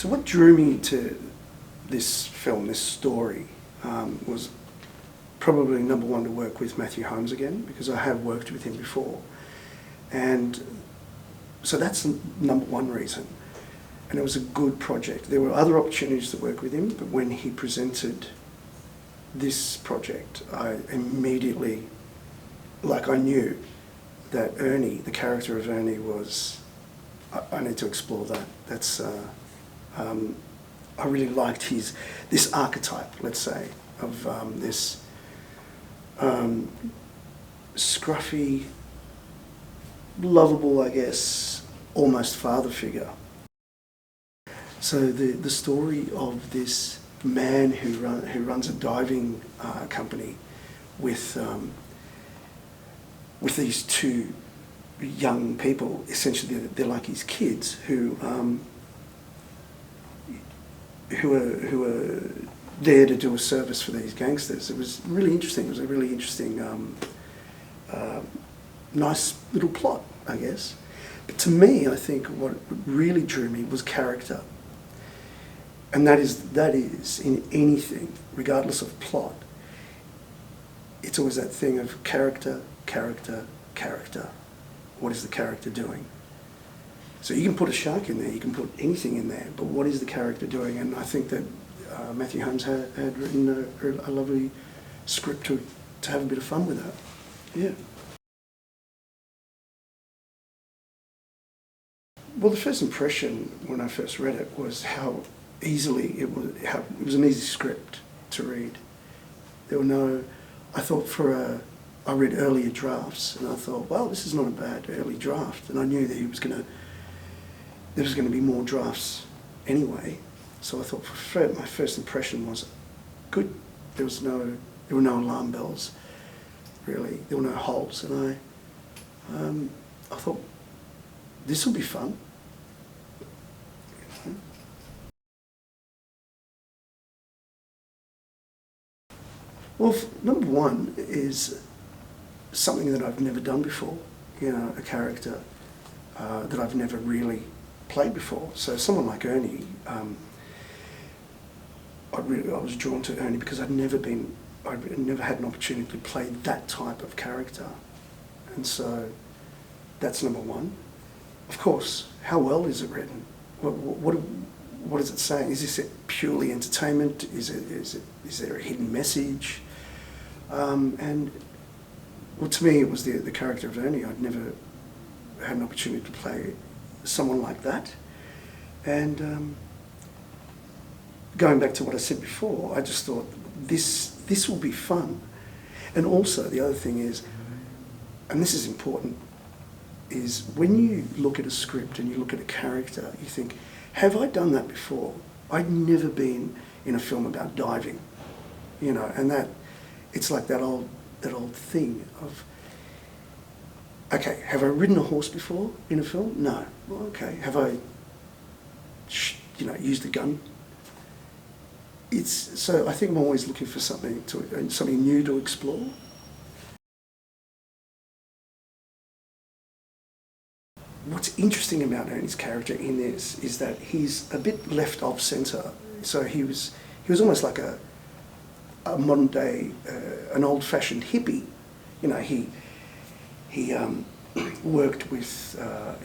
So what drew me to this film, this story, was probably number one to work with Matthew Holmes again, because I have worked with him before. And so that's the number one reason. And it was a good project. There were other opportunities to work with him, but when he presented this project, I immediately, I knew that Ernie, the character of Ernie, was, I need to explore that. That's, I really liked this archetype, let's say, of this scruffy, lovable, I guess, almost father figure. So the story of this man who runs a diving company with these two young people, essentially they're like his kids, who are there to do a service for these gangsters. It was really interesting. It was a really interesting, nice little plot, I guess. But to me, I think what really drew me was character. And that is in anything, regardless of plot, it's always that thing of character, character, character. What is the character doing? So you can put a shark in there, you can put anything in there, but what is the character doing? And I think that Matthew Holmes had written a lovely script to have a bit of fun with that. Yeah. Well, the first impression when I first read it was how easily it was an easy script to read. There were no, I thought I read earlier drafts and I thought, well, this is not a bad early draft, and I knew that there was going to be more drafts anyway. So I thought my first impression was good. There were no alarm bells, really. There were no holes, and I thought this will be fun. Well, number one is something that I've never done before. You know, a character that I've never really played before. So someone like Ernie, I was drawn to Ernie because I'd never had an opportunity to play that type of character, and so that's number one. Of course, how well is it written? What is it saying? Is this purely entertainment? Is there a hidden message? And well, to me, it was the character of Ernie. I'd never had an opportunity to play someone like that, and going back to what I said before, I just thought this will be fun. And also the other thing is, and this is important, is when you look at a script and you look at a character, you think, have I done that before? I'd never been in a film about diving, you know, and that it's like that old thing of, okay, have I ridden a horse before in a film? No. Well, okay, have I, used a gun? So I think I'm always looking for something new to explore. What's interesting about Ernie's character in this is that he's a bit left off centre. So he was almost like a modern day, an old-fashioned hippie. You know, he worked with,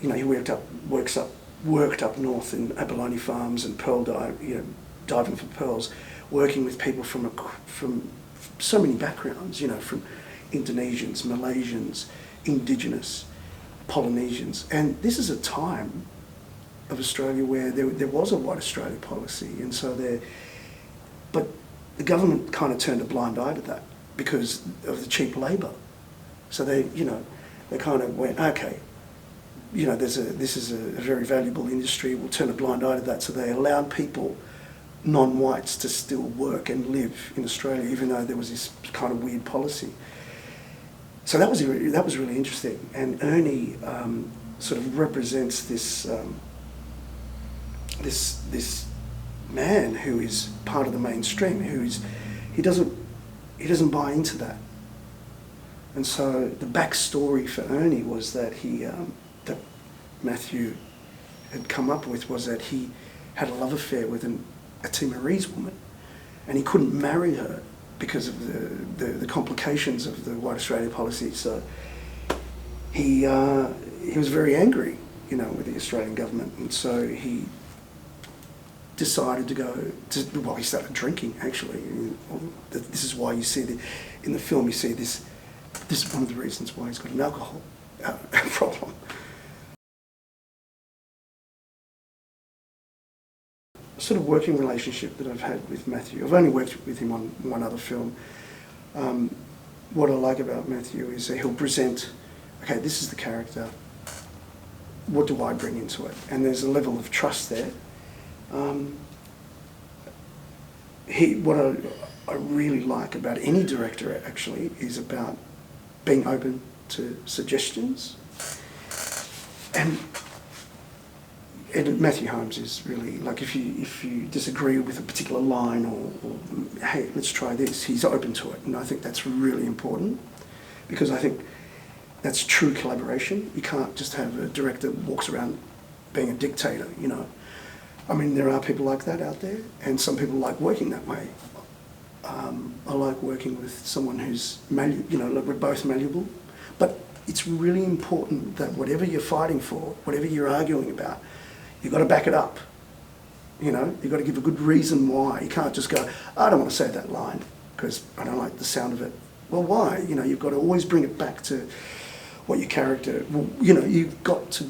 he worked up north in abalone farms and diving for pearls, working with people from so many backgrounds, from Indonesians, Malaysians, Indigenous, Polynesians. And this is a time of Australia where there was a white Australia policy, and so but the government kind of turned a blind eye to that because of the cheap labour. So they kind of went, okay, this is a very valuable industry, we'll turn a blind eye to that. So they allowed people, non-whites, to still work and live in Australia, even though there was this kind of weird policy. So that was really interesting. And Ernie sort of represents this this man who is part of the mainstream, he doesn't buy into that. And so the backstory for Ernie was that that Matthew had come up with was that he had a love affair with a Timorese woman, and he couldn't marry her because of the complications of the White Australia policy. So he was very angry, you know, with the Australian government, and so he decided to go to, well, he started drinking, actually. This is why you see in the film, you see this is one of the reasons why he's got an alcohol problem. Sort of working relationship that I've had with Matthew. I've only worked with him on one other film. What I like about Matthew is that he'll present, okay, this is the character, what do I bring into it? And there's a level of trust there. What I really like about any director, actually, is about being open to suggestions. And Matthew Holmes is really, like, if you disagree with a particular line or hey, let's try this, he's open to it. And I think that's really important, because I think that's true collaboration. You can't just have a director that walks around being a dictator, you know. I mean, there are people like that out there, and some people like working that way. I like working with someone who's malleable, you know, like we're both malleable. But it's really important that whatever you're fighting for, whatever you're arguing about, you've got to back it up. You know, you've got to give a good reason why. You can't just go, I don't want to say that line because I don't like the sound of it. Well, why? You know, you've got to always bring it back to what your character, well, you know, you've got to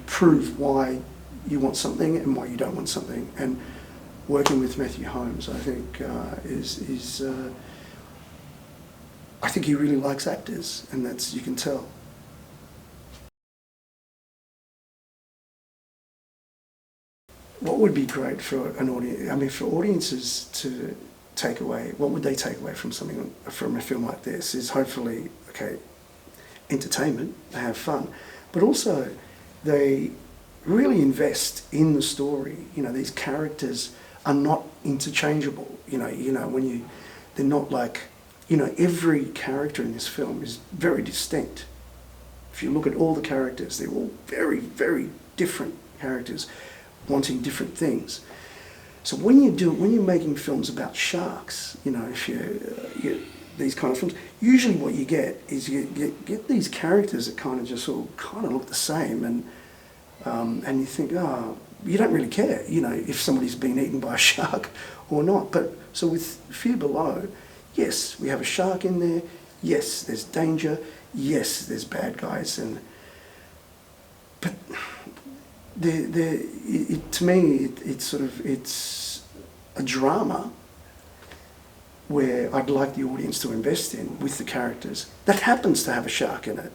prove why you want something and why you don't want something. And working with Matthew Holmes, I think, I think he really likes actors, and that's, you can tell. What would be great for an audience, I mean, for audiences to take away, what would they take away from from a film like this, is hopefully, okay, entertainment, they have fun, but also they really invest in the story. You know, these characters are not interchangeable. You know, when they're not like, you know, every character in this film is very distinct. If you look at all the characters, they're all very, very different characters, wanting different things. So when you're making films about sharks, you know, if you these kind of films, usually what you get is you get these characters that kind of just all kind of look the same, and you think, oh, you don't really care, you know, if somebody's been eaten by a shark or not. But so with Fear Below, yes, we have a shark in there. Yes, there's danger. Yes, there's bad guys, but to me, it's a drama where I'd like the audience to invest in with the characters that happens to have a shark in it.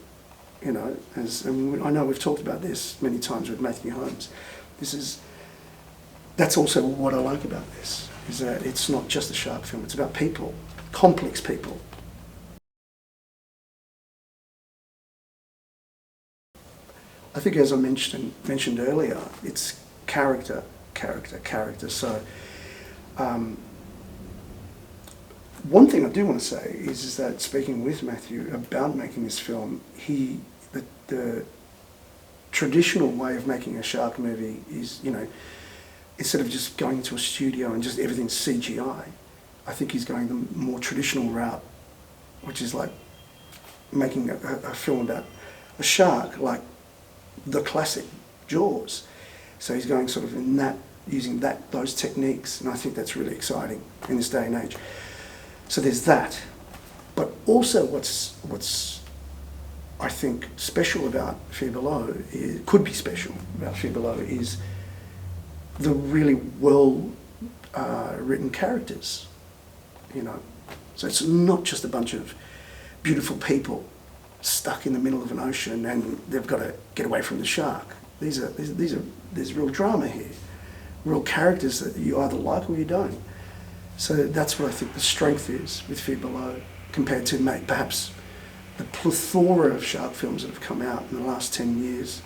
You know, and I know we've talked about this many times with Matthew Holmes. That's also what I like about this, is that it's not just a shark film, it's about people, complex people. I think, as I mentioned earlier, it's character. So one thing I do want to say is that, speaking with Matthew about making this film, the traditional way of making a shark movie is, you know, instead of just going into a studio and just everything's CGI, I think he's going the more traditional route, which is like making a film about a shark, like the classic Jaws. So he's going sort of in that, using those techniques, and I think that's really exciting in this day and age. So there's that. But also what's I think special about Fear Below, could be special about Fear Below, is the really well written characters, you know. So it's not just a bunch of beautiful people stuck in the middle of an ocean and they've got to get away from the shark. There's real drama here, real characters that you either like or you don't. So that's what I think the strength is with Fear Below, compared to perhaps the plethora of shark films that have come out in the last 10 years.